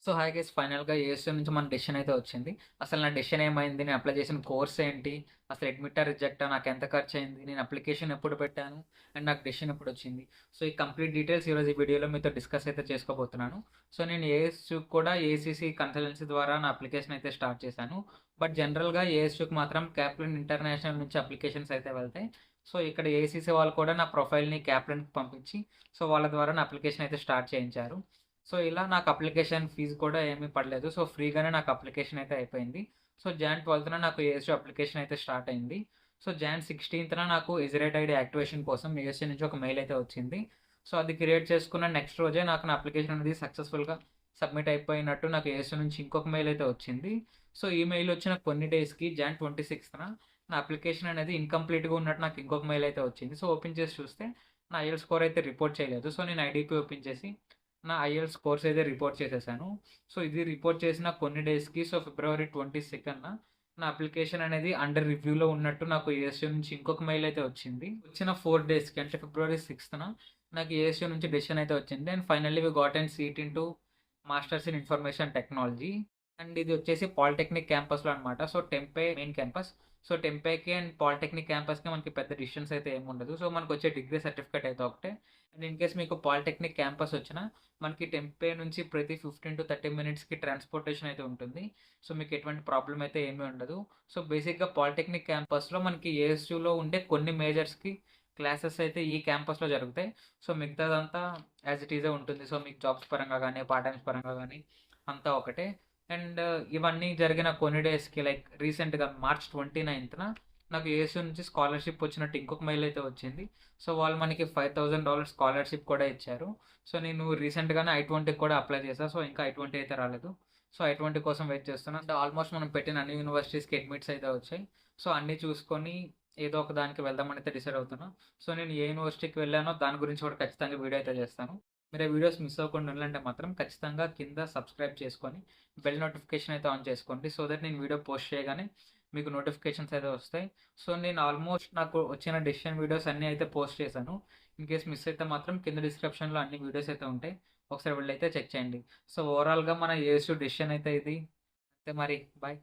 So hi guys, ఫైనల్‌గా ఏఎస్‌యూ నుంచి మన డెసిషన్ అయితే వచ్చింది. అసలు నా డెసిషన్ ఏమైంది? నేను అప్లై చేసిన కోర్స్ ఏంటి? అసలు అడ్మిట్టా? రిజెక్టా? నాకెంత ఖర్చయింది? నేను అప్లికేషన్ ఎప్పుడు పెట్టాను? అండ్ నాకు డెసిషన్ ఎప్పుడొచ్చింది? సో ఈ కంప్లీట్ డీటెయిల్స్ ఈరోజు ఈ వీడియోలో మీతో డిస్కస్ అయితే చేసుకోబోతున్నాను. సో నేను ఏఎస్‌యూకి కూడా ఏసీసీ కన్సల్టెన్సీ ద్వారా నా అప్లికేషన్ అయితే స్టార్ట్ చేశాను. బట్ జనరల్‌గా ఏఎస్‌యూకి మాత్రం క్యాప్లిన్ ఇంటర్నేషనల్ నుంచి అప్లికేషన్స్ అయితే వెళ్తాయి. సో ఇక్కడ ఏసీసీ వాళ్ళు కూడా నా ప్రొఫైల్‌ని క్యాప్లిన్‌కి పంపించి, సో వాళ్ళ ద్వారా నా అప్లికేషన్ అయితే స్టార్ట్ చేయించారు. సో ఇలా నాకు అప్లికేషన్ ఫీజు కూడా ఏమీ పడలేదు. సో ఫ్రీగానే నాకు అప్లికేషన్ అయితే అయిపోయింది. సో జాన్ 12న నాకు ఏఎస్‌యూ అప్లికేషన్ అయితే స్టార్ట్ అయింది. సో జాన్ 16న నాకు ఇజ్రాయిల్ ఐడీ యాక్టివేషన్ కోసం యూఎస్ఏ నుంచి ఒక మెయిల్ అయితే వచ్చింది. సో అది క్రియేట్ చేసుకున్న నెక్స్ట్ రోజే నాకు నా అప్లికేషన్ అనేది సక్సెస్‌ఫుల్‌గా సబ్మిట్ అయిపోయినట్టు నాకు యూఎస్ఏ నుంచి ఇంకొక మెయిల్ అయితే వచ్చింది. సో ఈ మెయిల్ వచ్చిన కొన్ని డేస్‌కి జాన్ 26న నా అప్లికేషన్ అనేది ఇన్‌కంప్లీట్‌గా ఉన్నట్టు నాకు ఇంకొక మెయిల్ అయితే వచ్చింది. సో ఓపెన్ చేసి చూస్తే నా ఐఎల్ స్కోర్ అయితే రిపోర్ట్ చేయలేదు. సో నేను ఐడీపీ ఓపెన్ చేసి నా ఐఎల్స్ కోర్స్ అయితే రిపోర్ట్ చేసేసాను. సో ఇది రిపోర్ట్ చేసిన కొన్ని డేస్‌కి, సో ఫిబ్రవరి 22న నా అప్లికేషన్ అనేది అండర్ రివ్యూలో ఉన్నట్టు నాకు ఏఎస్‌యూ నుంచి ఇంకొక మెయిల్ అయితే వచ్చింది. వచ్చిన 4 డేస్‌కి అంటే ఫిబ్రవరి 6న నాకు ఏఎస్‌యూ నుంచి డెసిషన్ అయితే వచ్చింది. And finally we got an seat into masters in information technology. And ఇది వచ్చేసి పాలిటెక్నిక్ క్యాంపస్‌లో అనమాట. So Tempe main campus. So టెంపేకి అండ్ పాలిటెక్నిక్ క్యాంపస్‌కి మనకి పెద్ద డిస్టెన్స్ అయితే ఏముండదు. సో మనకొచ్చే డిగ్రీ సర్టిఫికేట్ అయితే ఒకటే. అండ్ ఇన్ కేస్ మీకు పాలిటెక్నిక్ క్యాంపస్ వచ్చినా మనకి టెంపే నుంచి ప్రతి 15-30 మినిట్స్‌కి ట్రాన్స్‌పోర్టేషన్ అయితే ఉంటుంది. సో మీకు ఎటువంటి ప్రాబ్లమ్ అయితే ఏమీ ఉండదు. సో బేసిక్‌గా పాలిటెక్నిక్ క్యాంపస్‌లో మనకి ఏఎస్‌యూలో ఉండే కొన్ని మేజర్స్‌కి క్లాసెస్ అయితే ఈ క్యాంపస్‌లో జరుగుతాయి. సో మిగతాదంతా యాజ్ ఇట్ ఈజే ఉంటుంది. సో మీకు జాబ్స్ పరంగా గానీ, పార్ట్ టైమ్స్ పరంగా గానీ అంతా ఒకటే. అండ్ ఇవన్నీ జరిగిన కొన్ని డేస్‌కి లైక్ రీసెంట్‌గా మార్చ్ 29న నాకు ఏఎస్‌యూ నుంచి స్కాలర్‌షిప్ వచ్చినట్టు ఇంకొక మెయిల్ అయితే వచ్చింది. సో వాళ్ళు మనకి $5,000 స్కాలర్‌షిప్ కూడా ఇచ్చారు. సో నేను రీసెంట్‌గానే I-20కి కూడా అప్లై చేశా. సో ఇంకా I-20 అయితే రాలేదు. సో I-20 కోసం వెయిట్ చేస్తున్నా. అంటే ఆల్మోస్ట్ మనం పెట్టిన అన్ని యూనివర్సిటీస్‌కి అడ్మిట్స్ అయితే వచ్చాయి. సో అన్నీ చూసుకొని ఏదో ఒక దానికి వెళ్దామని అయితే డిసైడ్ అవుతున్నా. సో నేను ఏ యూనివర్సిటీకి వెళ్ళానో దాని గురించి కూడా ఖచ్చితంగా వీడియో అయితే చేస్తాను. మీరు ఆ వీడియోస్ మిస్ అవ్వకుండా ఉండాలంటే మాత్రం ఖచ్చితంగా కింద సబ్స్క్రైబ్ చేసుకొని బెల్ నోటిఫికేషన్ అయితే ఆన్ చేసుకోండి. సో దట్ నేను వీడియో పోస్ట్ చేయగానే మీకు నోటిఫికేషన్స్ అయితే వస్తాయి. సో నేను ఆల్మోస్ట్ నాకు వచ్చిన డెసిషన్ వీడియోస్ అన్నీ అయితే పోస్ట్ చేశాను. ఇన్ కేస్ మిస్ అయితే మాత్రం కింద డిస్క్రిప్షన్‌లో అన్ని వీడియోస్ అయితే ఉంటాయి. ఒకసారి వెళ్ళి అయితే చెక్ చేయండి. సో ఓవరాల్‌గా మన ఏఎస్‌యూ డెసిషన్ అయితే ఇది. అంతే మరి. బాయ్.